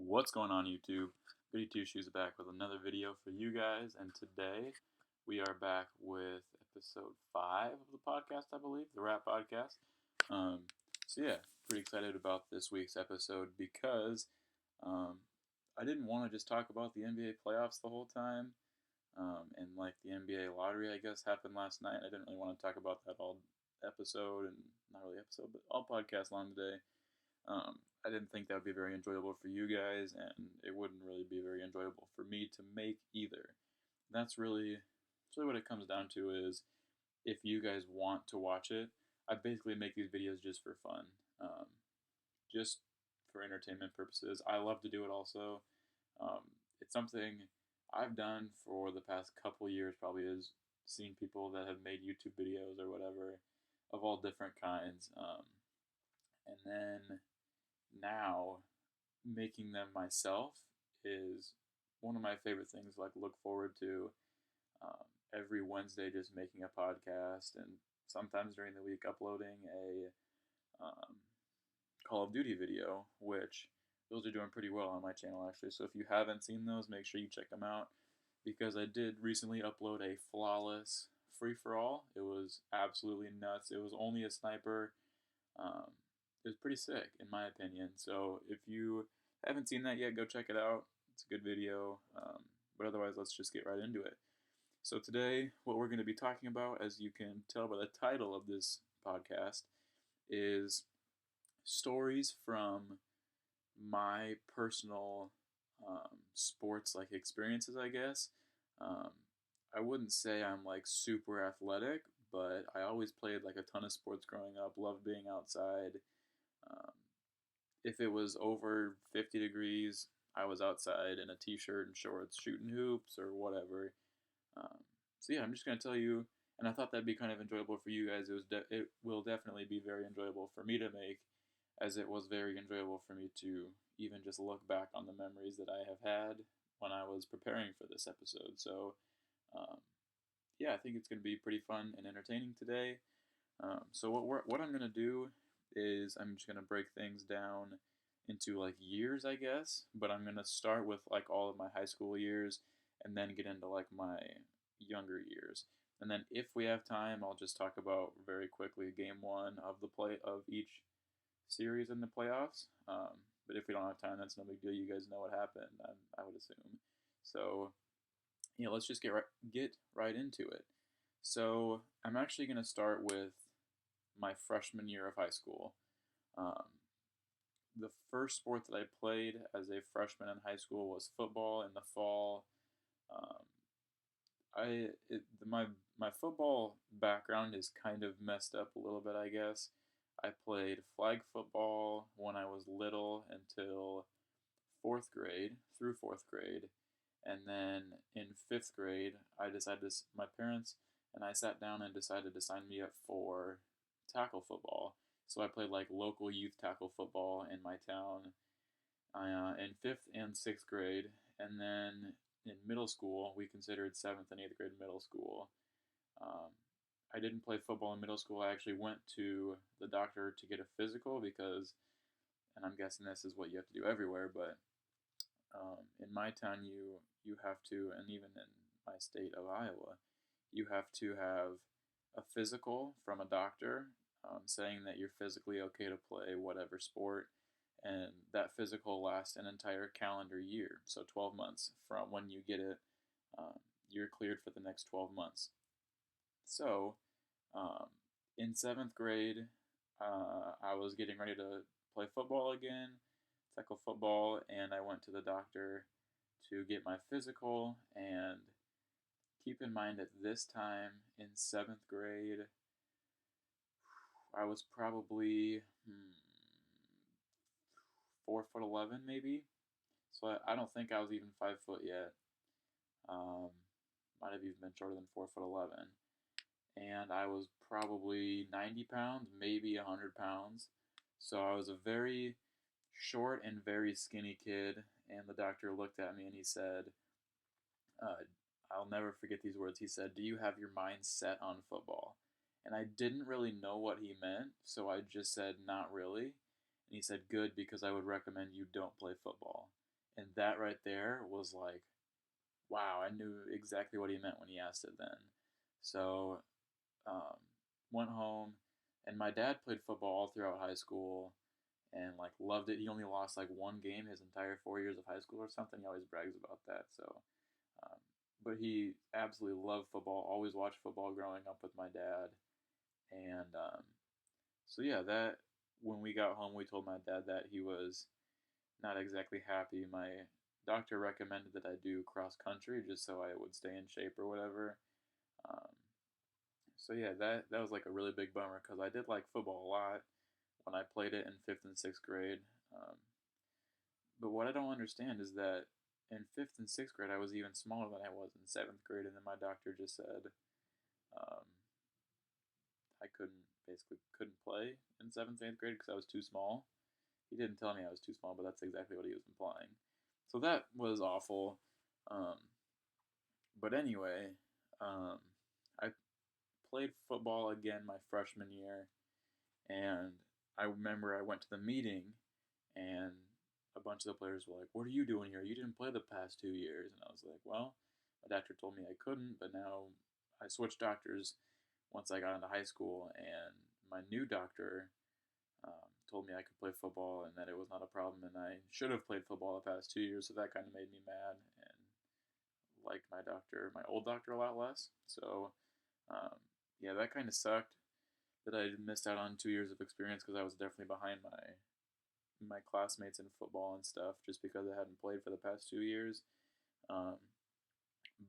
What's going on, YouTube? Goody Two Shoes back with another video for you guys, and today we are back with episode 5 of the podcast, I believe, the rap podcast. Um, so pretty excited about this week's episode because um, I didn't want to just talk about the NBA playoffs the whole time, and like the NBA lottery, I guess, happened last night. I didn't really want to talk about that all episode, and not really episode, but all podcast long today. I didn't think that would be very enjoyable for you guys, and it wouldn't really be very enjoyable for me to make either. That's really what it comes down to is if you guys want to watch it, I basically make these videos just for fun, just for entertainment purposes. I love to do it also. It's something I've done for the past couple years, probably is seeing people that have made YouTube videos or whatever of all different kinds. And then now making them myself is one of my favorite things. Like look forward to every Wednesday, just making a podcast, and sometimes during the week uploading a Call of Duty video, which those are doing pretty well on my channel actually. So if you haven't seen those, make sure you check them out because I did recently upload a flawless free for all. It was absolutely nuts. It was only a sniper. It was pretty sick, in my opinion. So if you haven't seen that yet, go check it out. It's a good video. But otherwise, let's just get right into it. So today, what we're going to be talking about, as you can tell by the title of this podcast, is stories from my personal sports like experiences, I guess. Um, I wouldn't say I'm like super athletic, but I always played like a ton of sports growing up. Loved being outside. Um, if it was over 50 degrees, I was outside in a t-shirt and shorts shooting hoops or whatever. I'm just going to tell you, and I thought that'd be kind of enjoyable for you guys. It will definitely be very enjoyable for me to make, as it was very enjoyable for me to even just look back on the memories that I have had when I was preparing for this episode. So, um, I think it's going to be pretty fun and entertaining today. What I'm gonna do is I'm just gonna break things down into like years, I guess. But I'm gonna start with like all of my high school years, and then get into like my younger years. And then if we have time, I'll just talk about very quickly game one of the play of each series in the playoffs. But if we don't have time, that's no big deal. You guys know what happened, I would assume. So let's just get right into it. So I'm actually going to start with my freshman year of high school. Um, the first sport that I played as a freshman in high school was football in the fall. Um, my football background is kind of messed up a little bit, I guess. I played flag football when I was little until through fourth grade, and then in fifth grade, my parents and I sat down and decided to sign me up for tackle football. So I played like local youth tackle football in my town in fifth and sixth grade, and then in middle school we considered seventh and eighth grade middle school. Um, I didn't play football in middle school. I actually went to the doctor to get a physical because, and I'm guessing this is what you have to do everywhere, but in my town you have to, and even in my state of Iowa, you have to have a physical from a doctor saying that you're physically okay to play whatever sport, and that physical lasts an entire calendar year, so 12 months from when you get it. You're cleared for the next 12 months. So um, in seventh grade, I was getting ready to play football again, tackle football, and I went to the doctor to get my physical. And keep in mind, at this time in seventh grade, I was probably 4'11" maybe. So I don't think I was even 5 foot yet. Might have even been shorter than 4'11", and I was probably 90 pounds, maybe 100 pounds. So I was a very short and very skinny kid, and the doctor looked at me and he said, uh, I'll never forget these words. He said, "Do you have your mind set on football?" And I didn't really know what he meant, so I just said, "Not really." And he said, "Good, because I would recommend you don't play football." that right there was like, wow, I knew exactly what he meant when he asked it then. So um, went home, and my dad played football all throughout high school, and like loved it. He only lost like one game his entire 4 years of high school or something. He always brags about that. So, um, but he absolutely loved football. Always watched football growing up with my dad, and so yeah, that when we got home, we told my dad that he was not exactly happy. My doctor recommended that I do cross country just so I would stay in shape or whatever. Um, so yeah, that was like a really big bummer because I did like football a lot when I played it in fifth and sixth grade. Um, but what I don't understand is that in fifth and sixth grade I was even smaller than I was in seventh grade, and then my doctor just said um, I couldn't play in seventh and eighth grade because I was too small. He didn't tell me I was too small, but that's exactly what he was implying. So that was awful. Um, but anyway, um, I played football again my freshman year, and I remember I went to the meeting, and a bunch of the players were like, "What are you doing here? You didn't play the past 2 years." And I was like, "Well, my doctor told me I couldn't, but now I switched doctors once I got into high school, and my new doctor told me I could play football and that it was not a problem, and I should have played football the past 2 years." So that kind of made me mad and liked my old doctor, a lot less. So um, yeah, that kind of sucked that I missed out on 2 years of experience because I was definitely behind my classmates in football and stuff just because I hadn't played for the past 2 years. Um,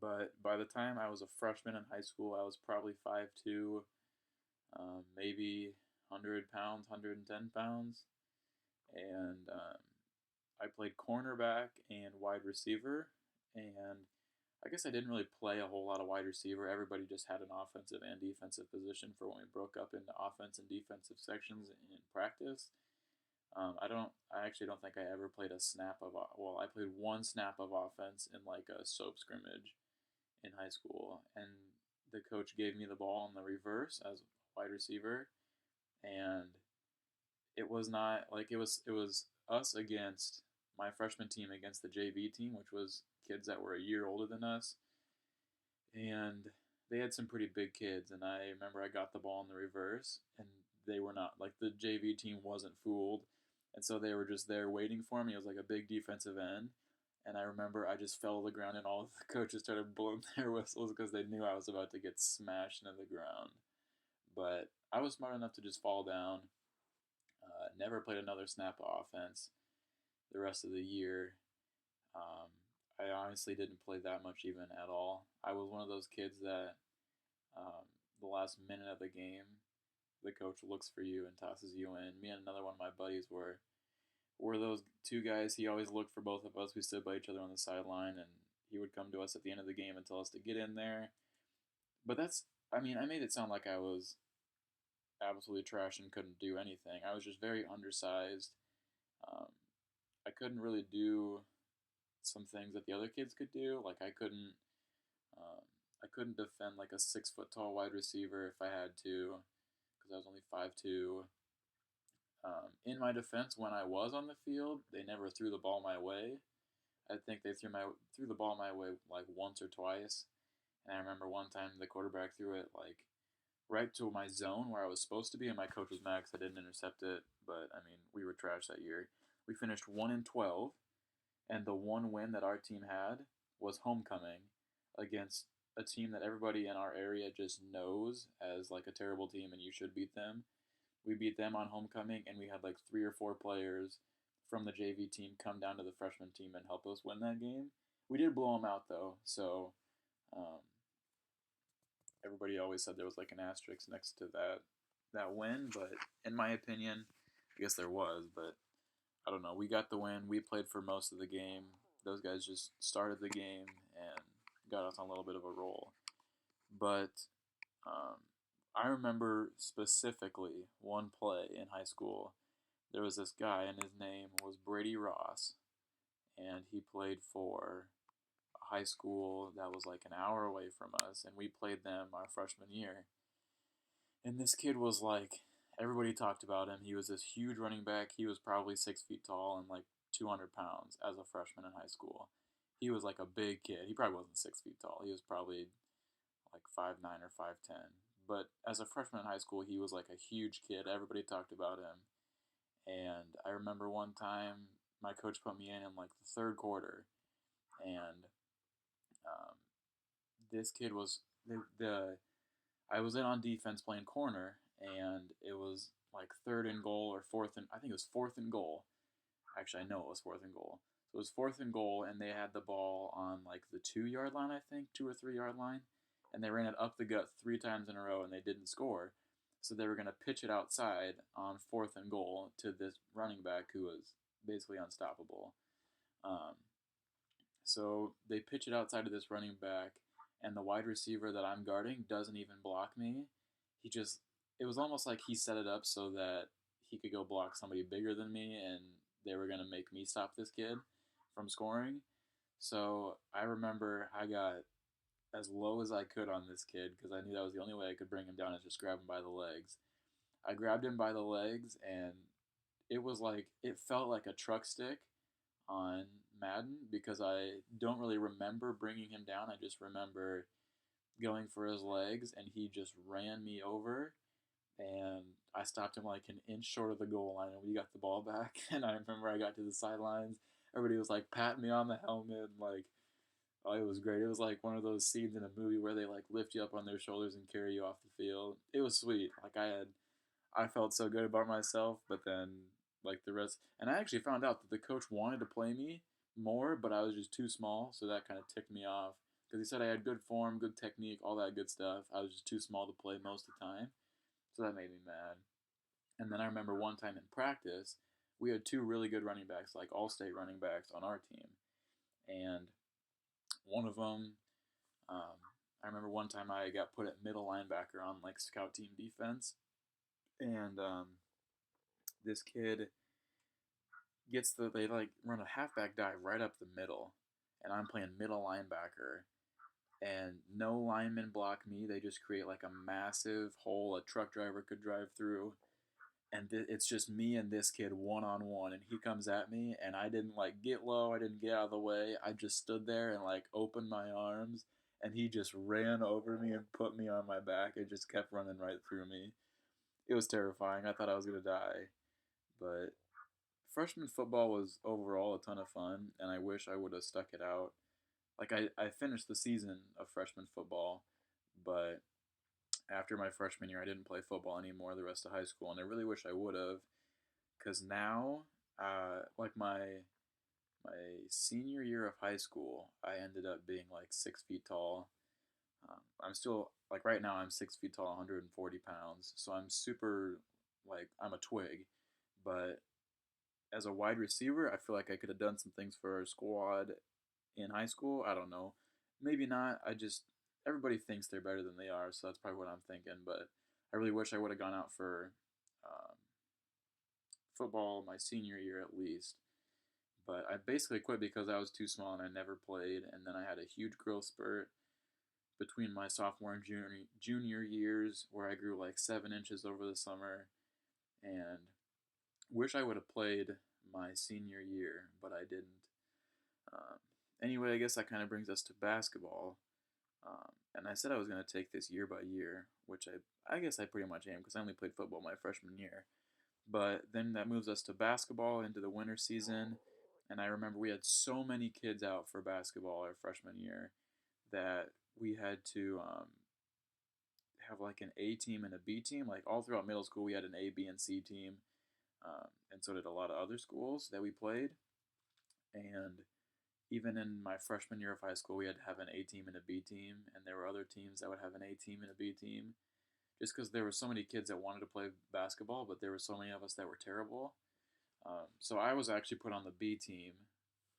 but by the time I was a freshman in high school, I was probably 5'2", maybe 100 pounds, 110 pounds, and I played cornerback and wide receiver. And I guess I didn't really play a whole lot of wide receiver. Everybody just had an offensive and defensive position for when we broke up into offense and defensive sections in practice. I actually don't think I ever played a snap of. Well, I played one snap of offense in like a soap scrimmage in high school, and the coach gave me the ball in the reverse as wide receiver, and it was not like it was us against my freshman team against the JV team, which was kids that were a year older than us, and they had some pretty big kids. And I remember I got the ball in the reverse, and they were not like the JV team wasn't fooled, and so they were just there waiting for me. It was like a big defensive end, and I remember I just fell to the ground, and all of the coaches started blowing their whistles because they knew I was about to get smashed into the ground. But I was smart enough to just fall down. Never played another snap of offense the rest of the year. Um, I honestly didn't play that much even at all. I was one of those kids that the last minute of the game, the coach looks for you and tosses you in. Me and another one of my buddies were those two guys. He always looked for both of us. We stood by each other on the sideline, and he would come to us at the end of the game and tell us to get in there. But I mean, I made it sound like I was absolutely trash and couldn't do anything. I was just very undersized. Um, I couldn't really do some things that the other kids could do. Like um, I couldn't defend like a 6 foot tall wide receiver if I had to, because I was only 5'2". In my defense, when I was on the field, they never threw the ball my way. I think they threw the ball my way like once or twice, and I remember one time the quarterback threw it like right to my zone where I was supposed to be, and my coach was mad because I didn't intercept it. But I mean, we were trash that year. We finished 1-12, and the one win that our team had was homecoming against a team that everybody in our area just knows as like a terrible team, and you should beat them. We beat them on homecoming, and we had like 3 or 4 players from the JV team come down to the freshman team and help us win that game. We did blow them out though, so um, everybody always said there was like an asterisk next to that win. But in my opinion, I guess there was, but I don't know. We got the win. We played for most of the game. Those guys just started the game and got us on a little bit of a roll. But um, I remember specifically one play in high school. There was this guy, and his name was Brady Ross, and he played for a high school that was like an hour away from us, and we played them our freshman year. And this kid was like, everybody talked about him. He was this huge running back. He was probably 6 feet tall and like 200 pounds as a freshman in high school. He was like a big kid. He probably wasn't 6 feet tall. He was probably like 5'9" or 5'10". But as a freshman in high school, he was like a huge kid. Everybody talked about him. And I remember one time my coach put me in like the third quarter, and um, this kid was the I was in on defense playing corner, and it was like third and goal or fourth and I think it was fourth and goal. Actually, I know it was fourth and goal. So it was fourth and goal, and they had the ball on like the 2 yard line, I think, 2 or 3 yard line, and they ran it up the gut 3 times in a row, and they didn't score. So they were going to pitch it outside on fourth and goal to this running back who was basically unstoppable. Um, so they pitch it outside to this running back, and the wide receiver that I'm guarding doesn't even block me. He just, it was almost like he set it up so that he could go block somebody bigger than me, and they were going to make me stop this kid from scoring. So I remember I got as low as I could on this kid because I knew that was the only way I could bring him down is just grab him by the legs. I grabbed him by the legs, and it felt like a truck stick on Madden because I don't really remember bringing him down. I just remember going for his legs, and he just ran me over, and I stopped him like an inch short of the goal line, and we got the ball back. And I remember I got to the sidelines. Everybody was like patting me on the helmet, and like, oh, it was great. It was like one of those scenes in a movie where they like lift you up on their shoulders and carry you off the field. It was sweet. Like I felt so good about myself, but then like the rest, and I actually found out that the coach wanted to play me more, but I was just too small, so that kind of ticked me off because he said I had good form, good technique, all that good stuff. I was just too small to play most of the time, so that made me mad. And then I remember one time in practice, we had two really good running backs, like all-state running backs on our team, and one of them, I remember one time I got put at middle linebacker on like scout team defense, and this kid they like run a halfback dive right up the middle, and I'm playing middle linebacker, and no linemen block me. They just create like a massive hole a truck driver could drive through, and it's just me and this kid one on one, and he comes at me, and I didn't like get low, I didn't get out of the way, I just stood there and like opened my arms, and he just ran over me and put me on my back and just kept running right through me. It was terrifying. I thought I was gonna die, but freshman football was overall a ton of fun, and I wish I would have stuck it out. Like I finished the season of freshman football, but after my freshman year, I didn't play football anymore the rest of high school, and I really wish I would have, because now, like my senior year of high school, I ended up being like 6 feet tall. I'm still like right now I'm 6 feet tall, 140 pounds, so I'm super like I'm a twig, but as a wide receiver, I feel like I could have done some things for our squad in high school. I don't know. Maybe not. Everybody thinks they're better than they are, so that's probably what I'm thinking. But I really wish I would have gone out for um, football my senior year at least. But I basically quit because I was too small and I never played. And then I had a huge growth spurt between my sophomore and junior years where I grew like 7 inches over the summer. And wish I would have played my senior year, but I didn't. Um, anyway, I guess that kind of brings us to basketball. And I said I was going to take this year by year, which I guess I pretty much am because I only played football my freshman year. But then that moves us to basketball into the winter season. And I remember we had so many kids out for basketball our freshman year that we had to have like an A team and a B team. Like all throughout middle school, we had an A, B, and C team. And so did a lot of other schools that we played. And even in my freshman year of high school, we had to have an A team and a B team, and there were other teams that would have an A team and a B team, just because there were so many kids that wanted to play basketball, but there were so many of us that were terrible. So I was actually put on the B team.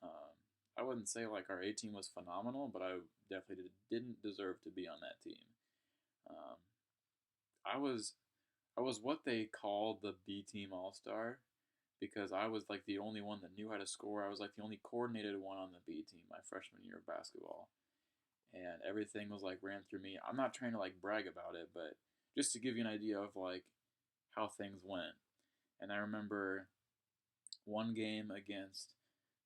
Um, I wouldn't say like our A team was phenomenal, but I definitely didn't deserve to be on that team. Um, I was I was what they called the B team all star because I was like the only one that knew how to score. I was like the only coordinated one on the B team my freshman year of basketball, and everything was like ran through me. I'm not trying to like brag about it, but just to give you an idea of like how things went. And I remember one game against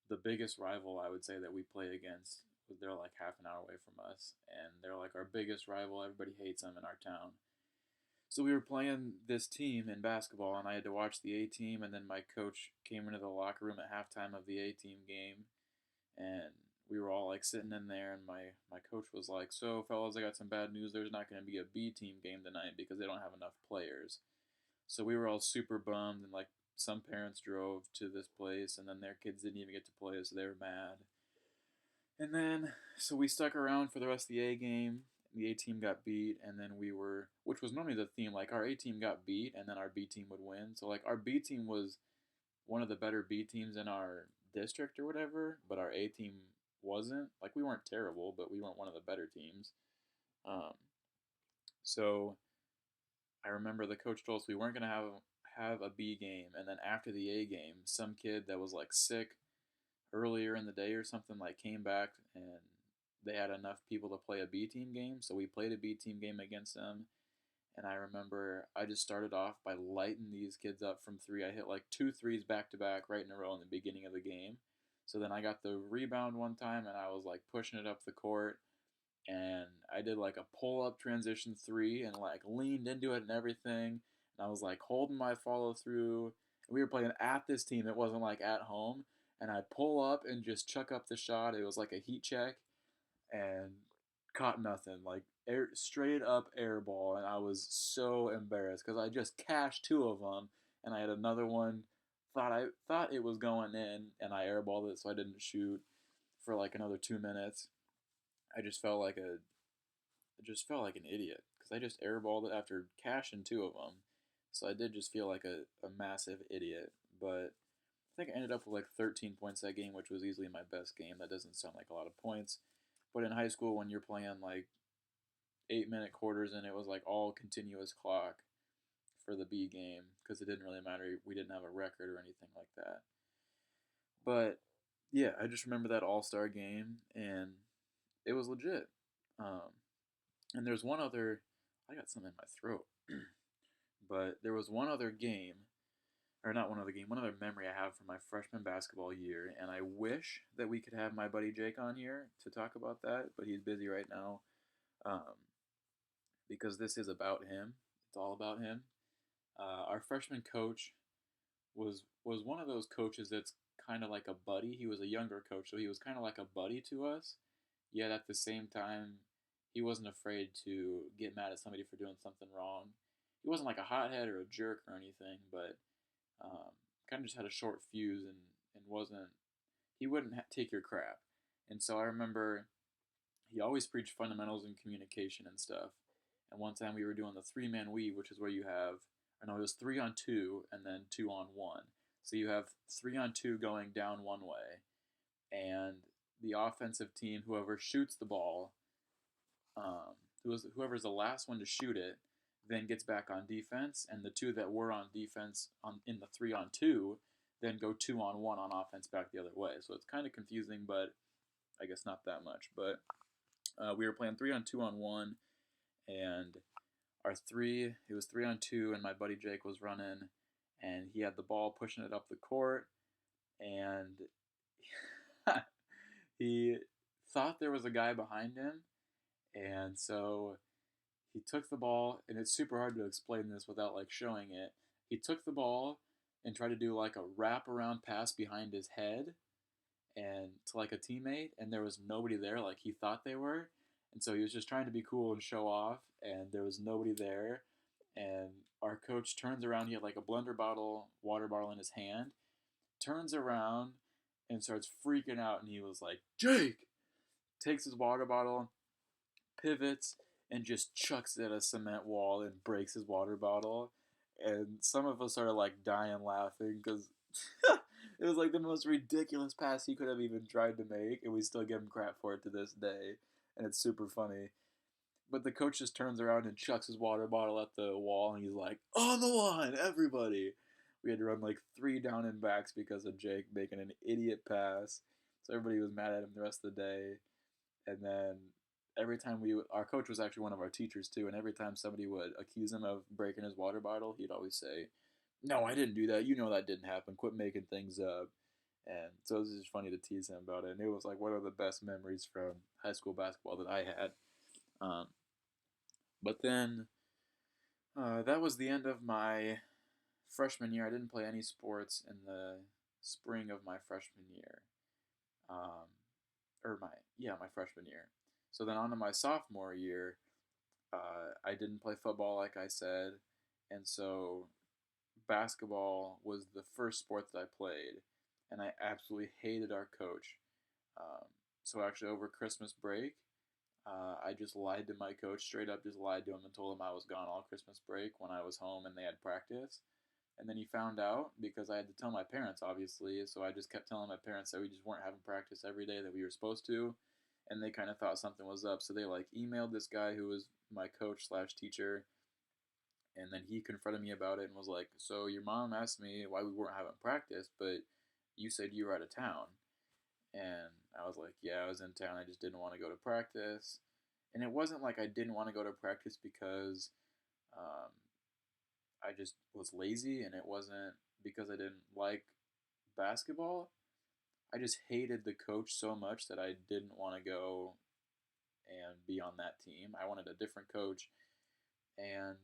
the biggest rival I would say that we play against, they're like half an hour away from us, and they're like our biggest rival. Everybody hates them in our town. So we were playing this team in basketball, and I had to watch the A team, and then my coach came into the locker room at halftime of the A team game, and we were all like sitting in there, and my coach was like, "So, fellas, I got some bad news. There's not going to be a B team game tonight because they don't have enough players." So we were all super bummed, and like some parents drove to this place, and then their kids didn't even get to play, so they were mad. And then, so we stuck around for the rest of the A game. The A team got beat, and then we were, which was normally the theme, like our A team got beat, and then our B team would win. So, like, our B team was one of the better B teams in our district or whatever, but our A team wasn't. Like, we weren't terrible, but we weren't one of the better teams. Um, so, I remember the coach told us we weren't going to have a B game, and then after the A game, some kid that was like sick earlier in the day or something like came back and they had enough people to play a B team game, so we played a B team game against them. And I remember I just started off by lighting these kids up from three. I hit like 2 threes back to back right in a row in the beginning of the game. So then I got the rebound one time and I was like pushing it up the court, and I did like a pull up transition three and like leaned into it and everything. And I was like holding my follow through. We were playing at this team, it wasn't like at home. And I pull up and just chuck up the shot. It was like a heat check and caught nothing. Like straight up air ball. And I was so embarrassed because I just cashed two of them. And I had another one. I thought it was going in, and I airballed it, so I didn't shoot for like another 2 minutes. I just felt like an idiot because I just airballed it after cashing two of them. So I did just feel like a massive idiot. But I think I ended up with like 13 points that game, which was easily my best game. That doesn't sound like a lot of points. But in high school, when you're playing like 8-minute quarters and it was like all continuous clock for the B game because it didn't really matter. We didn't have a record or anything like that. But yeah, I just remember that All Star game and it was legit. Um, And there's one other. I got something in my throat. But there was one other game, or not one other game, one other memory I have from my freshman basketball year, and I wish that we could have my buddy Jake on here to talk about that, but he's busy right now, um, because this is about him. It's all about him. Our freshman coach was one of those coaches that's kind of like a buddy. He was a younger coach, so he was kind of like a buddy to us. Yet at the same time, he wasn't afraid to get mad at somebody for doing something wrong. He wasn't like a hothead or a jerk or anything, but kind of just had a short fuse and wasn't. He wouldn't take your crap. And so I remember he always preached fundamentals in communication and stuff. And one time we were doing the 3-man weave, which is where you have, or no, it was 3-on-2 and then 2-on-1. So you have 3-on-2 going down one way, and the offensive team, whoever shoots the ball, whoever's the last one to shoot it, then gets back on defense, and the two that were on defense in the 3-on-2 then go 2-on-1 on offense back the other way. So it's kind of confusing, but I guess not that much. But we were playing 3-on-2-on-1, and it was 3-on-2, and my buddy Jake was running, and he had the ball pushing it up the court, and he thought there was a guy behind him, and so he took the ball, and it's super hard to explain this without like showing it. He took the ball and tried to do like a wraparound pass behind his head and to like a teammate, and there was nobody there like he thought they were. And so he was just trying to be cool and show off, and there was nobody there. And our coach turns around, he had like a water bottle in his hand, turns around and starts freaking out, and he was like, "Jake!" Takes his water bottle, pivots, and just chucks it at a cement wall and breaks his water bottle. And some of us are like dying laughing because it was like the most ridiculous pass he could have even tried to make, and we still give him crap for it to this day. And it's super funny. But the coach just turns around and chucks his water bottle at the wall, and he's like, "On the line, everybody!" We had to run like 3 down and backs because of Jake making an idiot pass. So everybody was mad at him the rest of the day. And then every time our coach was actually one of our teachers too, and every time somebody would accuse him of breaking his water bottle, he'd always say, "No, I didn't do that. You know that didn't happen. Quit making things up." And so it was just funny to tease him about it. And it was like one of the best memories from high school basketball that I had. Um, but then that was the end of my freshman year. I didn't play any sports in the spring of my freshman year. Um, or my freshman year. So then on to my sophomore year, I didn't play football like I said, and so basketball was the first sport that I played, and I absolutely hated our coach. Um, so actually, over Christmas break, I just lied to my coach, straight up just lied to him and told him I was gone all Christmas break when I was home and they had practice. And then he found out because I had to tell my parents, obviously. So I just kept telling my parents that we just weren't having practice every day that we were supposed to. And they kind of thought something was up. So they like emailed this guy who was my coach slash teacher. And then he confronted me about it and was like, "So your mom asked me why we weren't having practice, but you said you were out of town." And I was like, "Yeah, I was in town. I just didn't want to go to practice." And it wasn't like I didn't want to go to practice because um, I just was lazy, and it wasn't because I didn't like basketball. I just hated the coach so much that I didn't want to go and be on that team. I wanted a different coach, and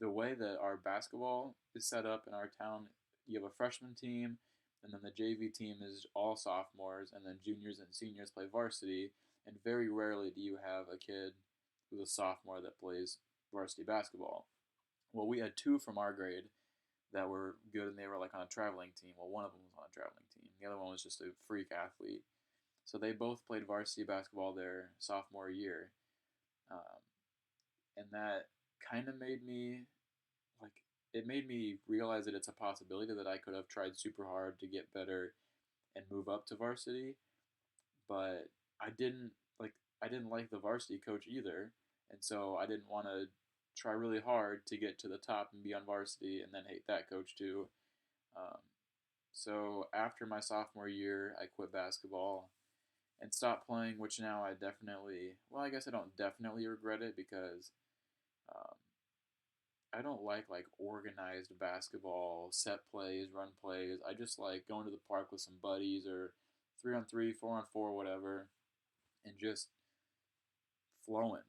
the way that our basketball is set up in our town, you have a freshman team, and then the JV team is all sophomores, and then juniors and seniors play varsity. And very rarely do you have a kid who's a sophomore that plays varsity basketball. Well, we had two from our grade that were good, and they were like on a traveling team. Well, one of them was on a traveling team. The other one was just a freak athlete. So they both played varsity basketball their sophomore year, um, and that kind of made me like it made me realize that it's a possibility that I could have tried super hard to get better and move up to varsity, but I didn't like I didn't like the varsity coach either, and so I didn't want to try really hard to get to the top and be on varsity and then hate that coach too. Um, so after my sophomore year, I quit basketball and stopped playing, which now I definitely, well, I guess I don't definitely regret it because um, I don't like organized basketball, set plays, run plays. I just like going to the park with some buddies or 3-on-3, 4-on-4, whatever, and just flowing,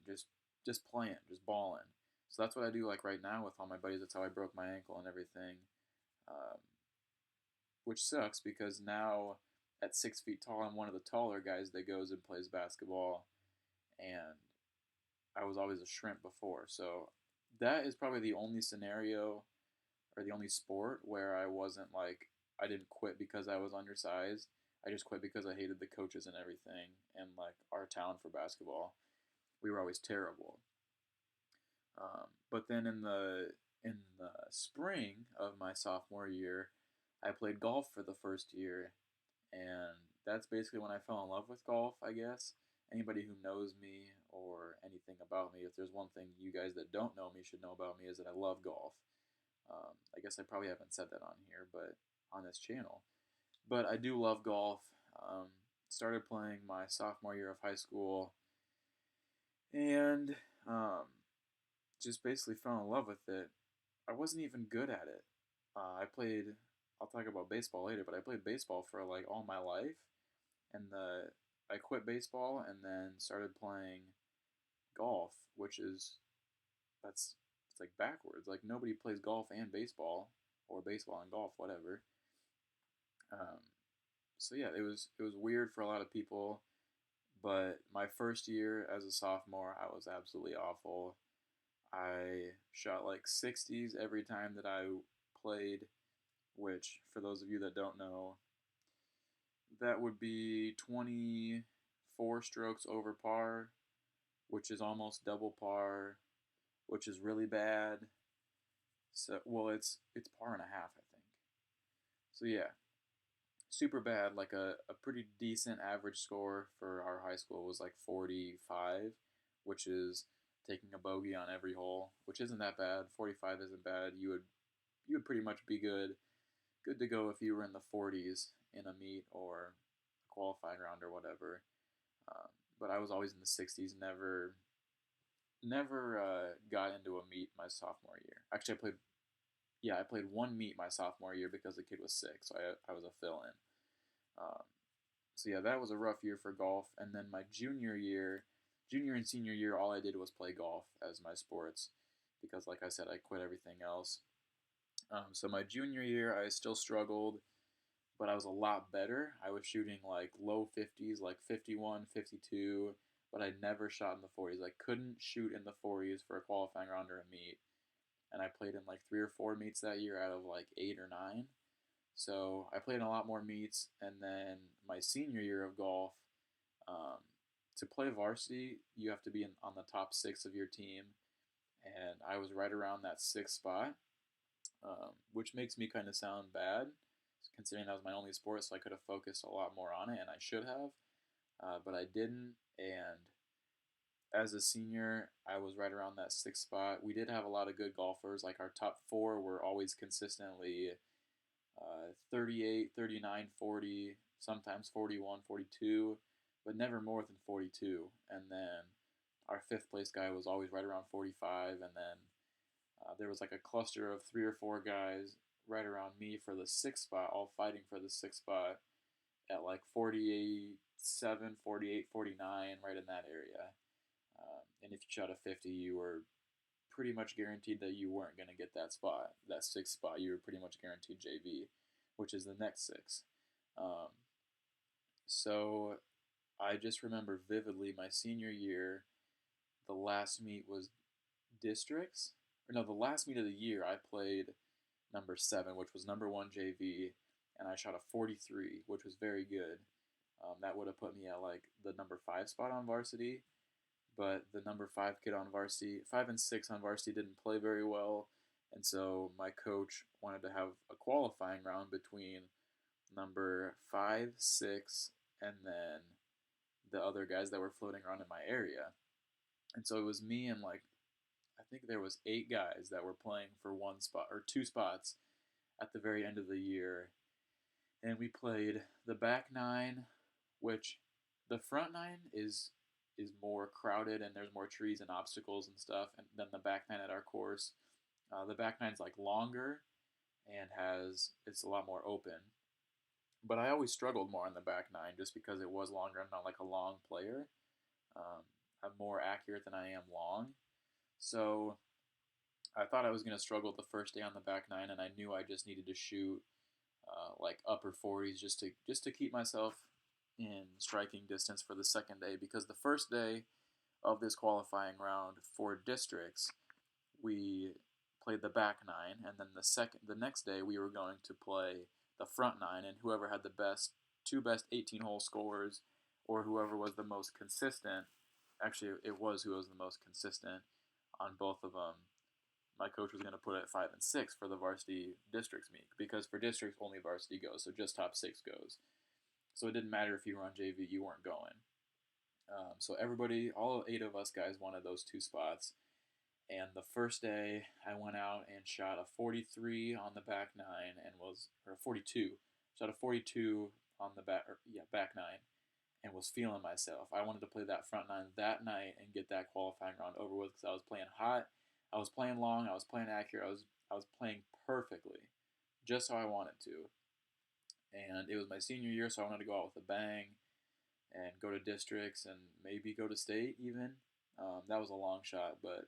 just playing, just balling. So that's what I do like right now with all my buddies. That's how I broke my ankle and everything, um, which sucks because now at 6 feet tall, I'm one of the taller guys that goes and plays basketball, and I was always a shrimp before. So that is probably the only scenario or the only sport where I wasn't like I didn't quit because I was undersized. I just quit because I hated the coaches and everything, and like our town for basketball, we were always terrible. But then in the spring of my sophomore year, I played golf for the first year, and that's basically when I fell in love with golf. I guess anybody who knows me or anything about me, if there's one thing you guys that don't know me should know about me, is that I love golf. I guess I probably haven't said that on here, but on this channel. But I do love golf. Um, Started playing my sophomore year of high school, and um, just basically fell in love with it. I wasn't even good at it. I played. I'll talk about baseball later, but I played baseball for like all my life, and I quit baseball and then started playing golf, which is that's it's like backwards. Like nobody plays golf and baseball, or baseball and golf, whatever. Um, so yeah, it was weird for a lot of people, but my first year as a sophomore, I was absolutely awful. I shot like 60s every time that I played, which for those of you that don't know, that would be 24 strokes over par, which is almost double par, which is really bad. So well, it's par and a half, I think. So yeah, super bad. Like a pretty decent average score for our high school was like 45, which is taking a bogey on every hole, which isn't that bad. 45 isn't bad. You would pretty much be good to go if you were in the 40s in a meet or a qualifying round or whatever. Um, but I was always in the 60s. Never got into a meet my sophomore year. Actually, I played. Yeah, I played one meet my sophomore year because the kid was sick, so I was a fill-in. Um, so yeah, that was a rough year for golf. And then my junior and senior year, all I did was play golf as my sports because, like I said, I quit everything else. So my junior year, I still struggled, but I was a lot better. I was shooting like low 50s, like 51, 52, but I never shot in the 40s. I couldn't shoot in the 40s for a qualifying round or a meet. And I played in like 3 or 4 meets that year out of like 8 or 9. So I played in a lot more meets. And then my senior year of golf, um, to play varsity, you have to be on the top 6 of your team. And I was right around that 6th spot, which makes me kind of sound bad, considering that was my only sport, so I could have focused a lot more on it, and I should have, but I didn't. And as a senior, I was right around that 6th spot. We did have a lot of good golfers. Like our top 4 were always consistently 38, 39, 40, sometimes 41, 42, but never more than 42. And then our 5th place guy was always right around 45. And then there was like a cluster of 3 or 4 guys right around me for the 6th spot, all fighting for the 6th spot at like 48, 48, 49, right in that area. And if you shot a 50, you were pretty much guaranteed that you weren't going to get that spot, that 6th spot. You were pretty much guaranteed JV, which is the next 6. Um, so I just remember vividly my senior year, the last meet was districts. Or no, the last meet of the year I played number 7, which was number 1 JV, and I shot a 43, which was very good. That would have put me at like the number 5 spot on varsity, but the number 5 kid on varsity, 5 and 6 on varsity, didn't play very well, and so my coach wanted to have a qualifying round between number 5, 6, and then the other guys that were floating around in my area. And so it was me and like I think there was 8 guys that were playing for 1 spot or 2 spots at the very end of the year, and we played the back 9, which the front 9 is more crowded and there's more trees and obstacles and stuff, and than the back 9 at our course. The back 9's like longer and it's a lot more open. But I always struggled more on the back 9 just because it was longer. I'm not like a long player. Um, I'm more accurate than I am long. So I thought I was going to struggle the first day on the back 9, and I knew I just needed to shoot like upper 40s just to keep myself in striking distance for the second day, because the first day of this qualifying round for districts we played the back 9, and then the next day we were going to play the front 9, and whoever had the best 18-hole scores, or whoever was the most consistent. Actually, it was who was the most consistent on both of them. My coach was going to put it at 5 and 6 for the varsity districts meet, because for districts only varsity goes, so just top 6 goes. So it didn't matter if you were on JV, you weren't going. So everybody, all 8 of us guys wanted those 2 spots. And the first day, I went out and shot a 43 on the back 9 or 42. Shot a 42 on the back 9, and was feeling myself. I wanted to play that front 9 that night and get that qualifying round over with, because I was playing hot, I was playing long, I was playing accurate, I was playing perfectly, just how I wanted to. And it was my senior year, so I wanted to go out with a bang and go to districts and maybe go to state even. That was a long shot, but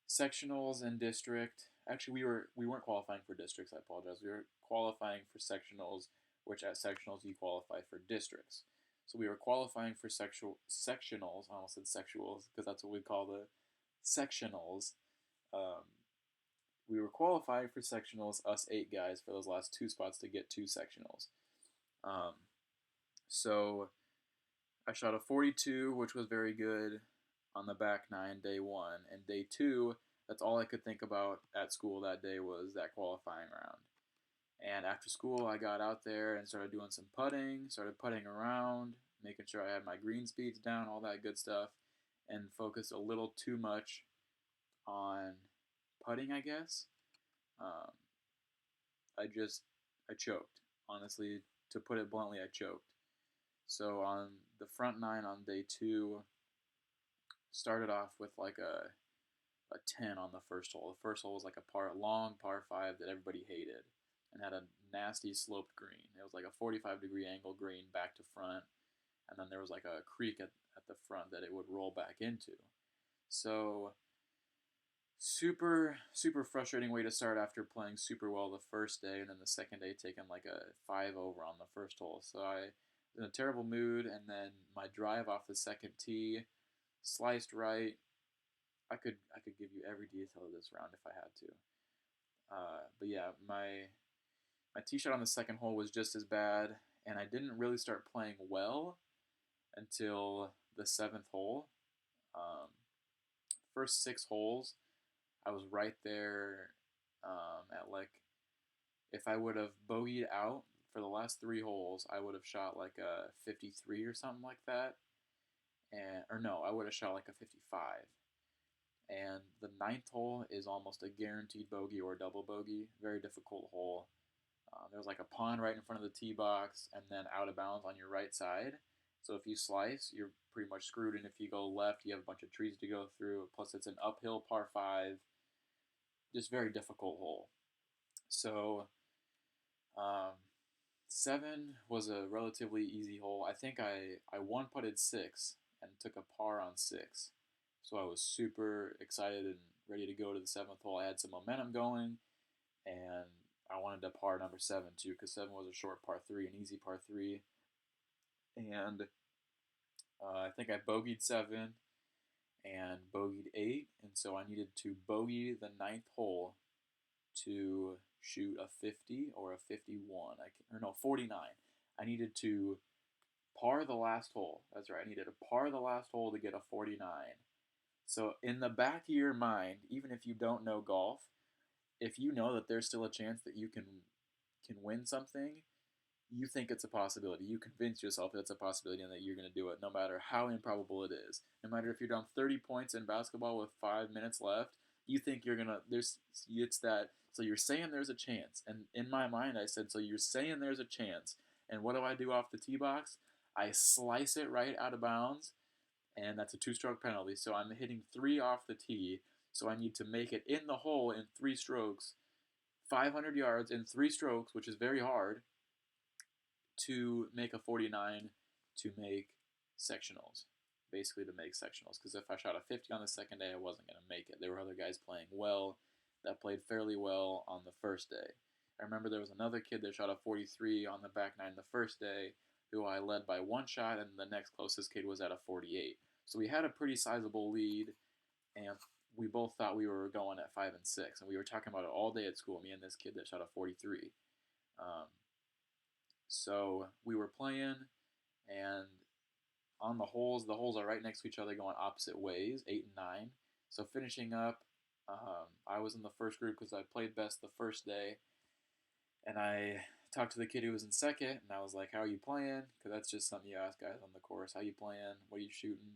sectionals and district. Actually, we weren't qualifying for districts. I apologize. We were qualifying for sectionals, which at sectionals you qualify for districts. So we were qualifying for sectionals. I almost said sexuals because that's what we call the sectionals. Um, we were qualifying for sectionals, us 8 guys, for those last 2 spots to get to sectionals. So I shot a 42, which was very good on the back 9 day 1, and day 2, that's all I could think about at school that day was that qualifying round. And after school, I got out there and started doing some putting, started putting around, making sure I had my green speeds down, all that good stuff, and focused a little too much on putting, I guess. Um, I choked. Honestly, to put it bluntly, I choked. So on the front 9 on day 2, started off with like a a 10 on the first hole. The first hole was like a long par 5 that everybody hated and had a nasty sloped green. It was like a 45-degree angle green back to front, and then there was like a creek at the front that it would roll back into. So super frustrating way to start after playing super well the first day, and then the second day taking like a 5 over on the first hole. So I was in a terrible mood, and then my drive off the second tee sliced right. I could give you every detail of this round if I had to. But yeah, my tee shot on the second hole was just as bad, and I didn't really start playing well until the seventh hole. Um, First 6 holes, I was right there at like, if I would have bogeyed out for the last 3 holes, I would have shot like a 53 or something like that. Or no, I would have shot like a 55. And the ninth hole is almost a guaranteed bogey or double bogey. Very difficult hole. There's like a pond right in front of the tee box, and then out of bounds on your right side. So if you slice, you're pretty much screwed. And if you go left, you have a bunch of trees to go through. Plus, it's an uphill par 5. Just very difficult hole. So, um, 7 was a relatively easy hole. I think I one putted 6 and took a par on 6. So I was super excited and ready to go to the 7th hole. I had some momentum going, and I wanted to par number 7 too, because 7 was a short par 3, an easy par 3. And I think I bogeyed 7 and bogeyed 8, and so I needed to bogey the 9th hole to shoot a 50 or a 51. 49. I needed to par the last hole. That's right. I needed to par the last hole to get a 49. So in the back of your mind, even if you don't know golf, if you know that there's still a chance that you can win something, you think it's a possibility. You convince yourself that it's a possibility and that you're going to do it, no matter how improbable it is. No matter if you're down 30 points in basketball with 5 minutes left, you think you're going to, it's that, so you're saying there's a chance. And in my mind, I said, so you're saying there's a chance. And what do I do off the tee box? I slice it right out of bounds, and that's a 2-stroke penalty. So I'm hitting 3 off the tee, so I need to make it in the hole in 3 strokes, 500 yards in 3 strokes, which is very hard, to make a 49 to make sectionals. Basically to make sectionals, because if I shot a 50 on the second day, I wasn't going to make it. There were other guys playing well that played fairly well on the first day. I remember there was another kid that shot a 43 on the back nine the first day, who I led by 1 shot, and the next closest kid was at a 48. So we had a pretty sizable lead, and we both thought we were going at 5 and 6, and we were talking about it all day at school, me and this kid that shot a 43. So we were playing, and on the holes are right next to each other going opposite ways, 8 and 9. So finishing up, I was in the first group because I played best the first day, and I talked to the kid who was in second, and I was like, how are you playing? Because that's just something you ask guys on the course. How you playing? What are you shooting?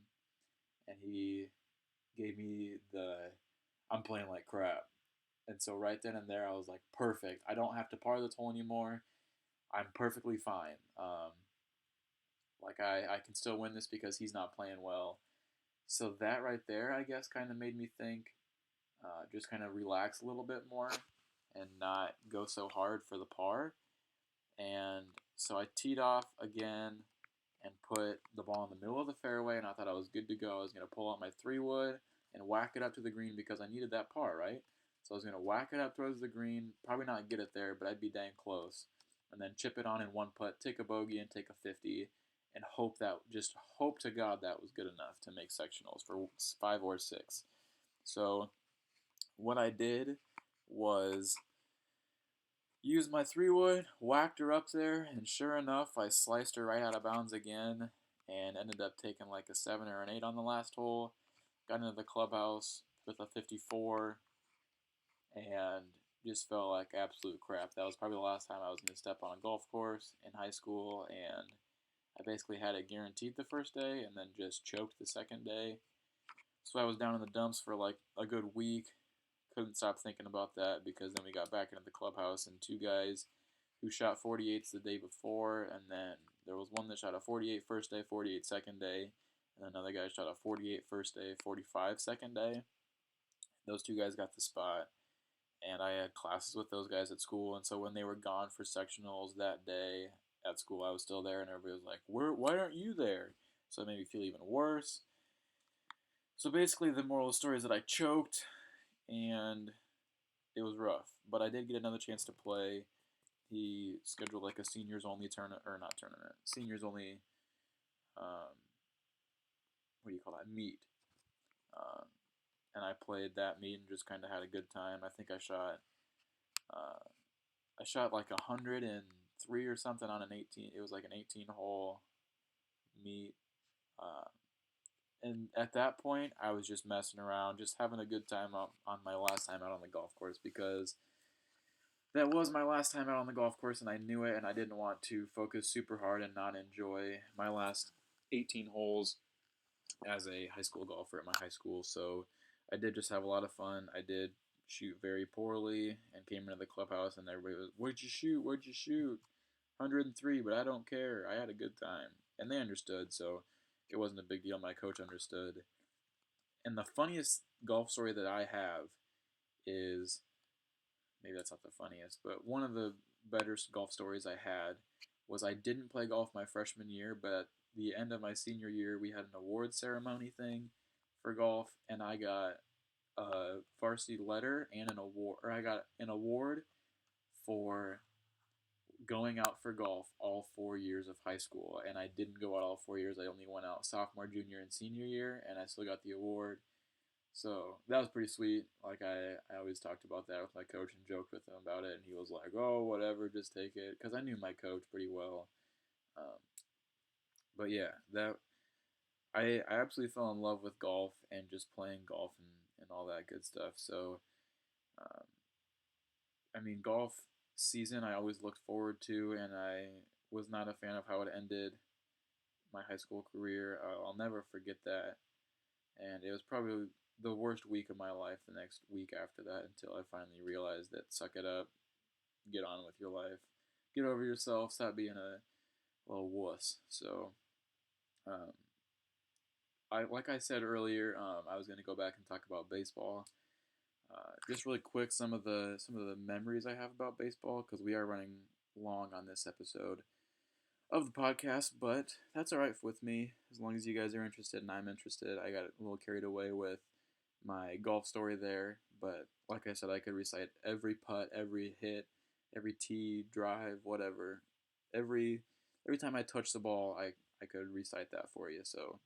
And he gave me I'm playing like crap. And so right then and there, I was like, perfect. I don't have to par this hole anymore. I'm perfectly fine. I can still win this because he's not playing well. So that right there, I guess, kind of made me think, just kind of relax a little bit more and not go so hard for the par. And so I teed off again and put the ball in the middle of the fairway, and I thought I was good to go. I was going to pull out my 3-wood and whack it up to the green because I needed that par, right? So I was going to whack it up towards the green, probably not get it there, but I'd be dang close. And then chip it on in 1 putt, take a bogey and take a 50, and hope to God that was good enough to make sectionals for 5 or 6. So what I did was used my 3-wood, whacked her up there, and sure enough, I sliced her right out of bounds again and ended up taking like a 7 or an 8 on the last hole. Got into the clubhouse with a 54 and just felt like absolute crap. That was probably the last time I was going to step on a golf course in high school, and I basically had it guaranteed the first day and then just choked the second day. So I was down in the dumps for like a good week. Couldn't stop thinking about that because then we got back into the clubhouse and 2 guys who shot 48s the day before, and then there was one that shot a 48 first day, 48 second day, and another guy shot a 48 first day, 45 second day. Those two guys got the spot, and I had classes with those guys at school. And so when they were gone for sectionals that day at school, I was still there, and everybody was like, why aren't you there? So it made me feel even worse. So basically, the moral of the story is that I choked, and it was rough. But I did get another chance to play. He scheduled like a seniors only tournament, or not tournament, seniors only, um, what do you call that, meet. Um, and I played that meet and just kind of had a good time. I think uh, I shot like 103 or something on an 18. It was like an 18-hole meet. Uh, and at that point, I was just messing around, just having a good time on my last time out on the golf course, because that was my last time out on the golf course, and I knew it, and I didn't want to focus super hard and not enjoy my last 18 holes as a high school golfer at my high school. So I did just have a lot of fun. I did shoot very poorly and came into the clubhouse, and everybody was, "Where'd you shoot? Where'd you shoot?" 103, but I don't care. I had a good time. And they understood, so it wasn't a big deal. My coach understood. And the funniest golf story that I have is, maybe that's not the funniest, but one of the better golf stories I had was I didn't play golf my freshman year, but at the end of my senior year, we had an award ceremony thing for golf, and I got a varsity letter and an award, or I got an award for going out for golf all 4 years of high school. And I didn't go out all 4 years. I only went out sophomore, junior, and senior year, and I still got the award. So that was pretty sweet. Like I always talked about that with my coach and joked with him about it, and he was like, "Oh, whatever, just take it," because I knew my coach pretty well. Um, but yeah, that I absolutely fell in love with golf and just playing golf and all that good stuff. So um, I mean, golf season I always looked forward to, and I was not a fan of how it ended my high school career. I'll never forget that, and it was probably the worst week of my life the next week after that, until I finally realized that suck it up, get on with your life, get over yourself, stop being a little wuss. So, um, like I said earlier, I was going to go back and talk about baseball. Just really quick, some of the memories I have about baseball, because we are running long on this episode of the podcast, but that's all right with me as long as you guys are interested and I'm interested. I got a little carried away with my golf story there, but like I said, I could recite every putt, every hit, every tee, drive, whatever. Every every time I touch the ball, I could recite that for you. So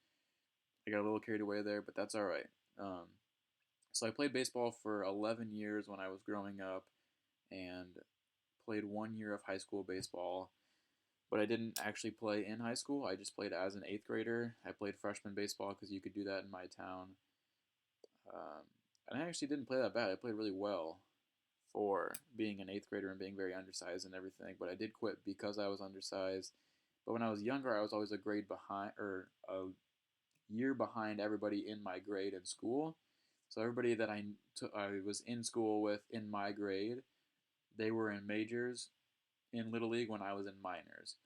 I got a little carried away there, but that's all right. Um, so I played baseball for 11 years when I was growing up, and played 1 year of high school baseball. But I didn't actually play in high school. I just played as an eighth grader. I played freshman baseball because you could do that in my town. Um, and I actually didn't play that bad. I played really well for being an eighth grader and being very undersized and everything. But I did quit because I was undersized. But when I was younger, I was always a grade behind, or a year behind everybody in my grade in school. So everybody that I was in school with in my grade, they were in majors in Little League when I was in minors.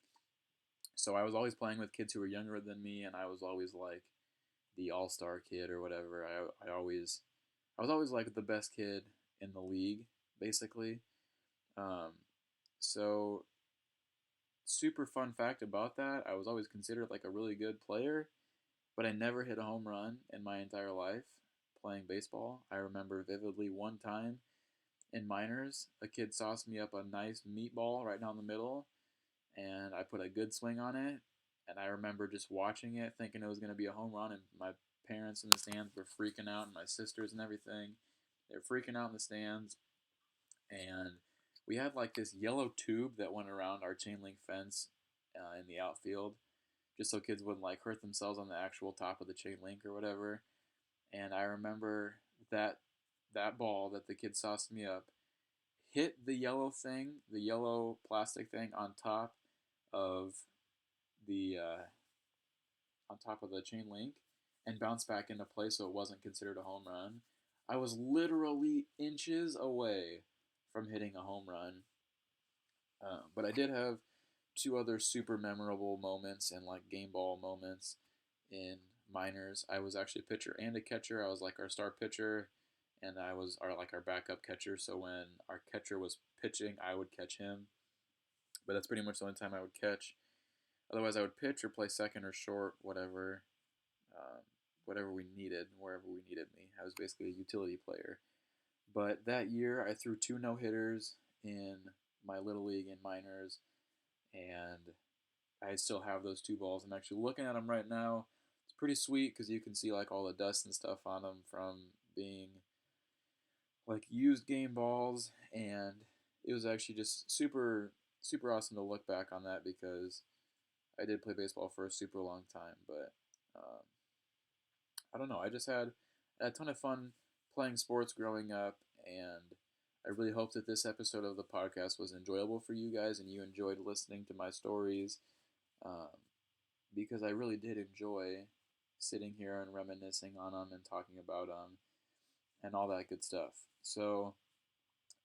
So I was always playing with kids who were younger than me, and I was always like the all-star kid or whatever. I was always like the best kid in the league, basically. Um, so super fun fact about that, I was always considered like a really good player, but I never hit a home run in my entire life playing baseball. I remember vividly one time in minors, a kid sauced me up a nice meatball right down the middle, and I put a good swing on it. And I remember just watching it, thinking it was going to be a home run, and my parents in the stands were freaking out, and my sisters and everything. They were freaking out in the stands, and we had like this yellow tube that went around our chain link fence in the outfield, just so kids wouldn't like hurt themselves on the actual top of the chain link or whatever. And I remember that that ball that the kid sauced me up hit the yellow thing, the yellow plastic thing of the on top of the chain link, and bounced back into place, so it wasn't considered a home run. I was literally inches away from hitting a home run, but I did have two other super memorable moments and like game ball moments in minors. I was actually a pitcher and a catcher. I was like our star pitcher, and I was our backup catcher. So when our catcher was pitching, I would catch him. But that's pretty much the only time I would catch. Otherwise, I would pitch or play second or short, um, whatever we needed, wherever we needed me. I was basically a utility player. But that year, I threw 2 no-hitters in my little league and minors, and I still have those 2 balls. I'm actually looking at them right now. It's pretty sweet because you can see like all the dust and stuff on them from being like used game balls, and it was actually just super awesome to look back on that because I did play baseball for a super long time. But um, I don't know. I just had a ton of fun playing sports growing up, and I really hope that this episode of the podcast was enjoyable for you guys and you enjoyed listening to my stories, um, because I really did enjoy sitting here and reminiscing on them and talking about them and all that good stuff. So,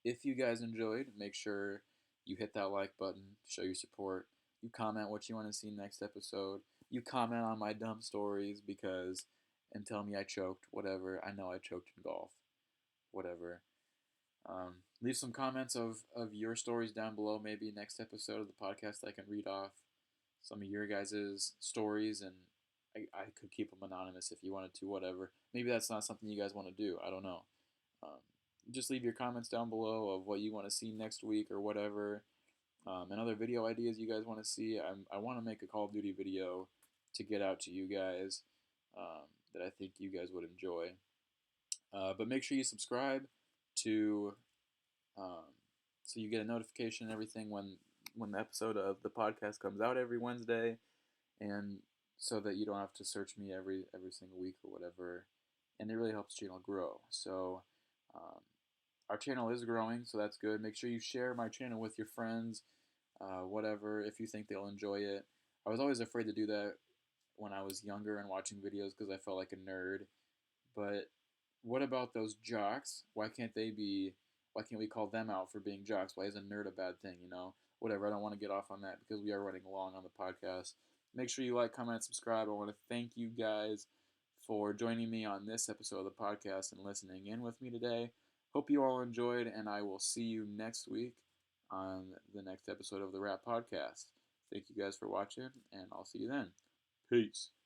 if you guys enjoyed, make sure you hit that like button, show your support. You comment what you want to see next episode. You comment on my dumb stories and tell me I choked, whatever. I know I choked in golf, whatever. Leave some comments of your stories down below. Maybe next episode of the podcast I can read off some of your guys' stories, and I could keep them anonymous if you wanted to, whatever. Maybe that's not something you guys want to do. I don't know. Um, just leave your comments down below of what you want to see next week or whatever. And other video ideas you guys want to see. I want to make a Call of Duty video to get out to you guys, that I think you guys would enjoy. But make sure you subscribe to um, so you get a notification and everything when the episode of the podcast comes out every Wednesday, and so that you don't have to search me every single week or whatever. And it really helps the channel grow. So um, our channel is growing, so that's good. Make sure you share my channel with your friends, whatever, if you think they'll enjoy it. I was always afraid to do that when I was younger and watching videos because I felt like a nerd. But what about those jocks? Why can't we call them out for being jocks? Why is a nerd a bad thing, you know? Whatever, I don't want to get off on that because we are running long on the podcast. Make sure you like, comment, and subscribe. I want to thank you guys for joining me on this episode of the podcast and listening in with me today. Hope you all enjoyed, and I will see you next week on the next episode of the Rap Podcast. Thank you guys for watching, and I'll see you then. Peace.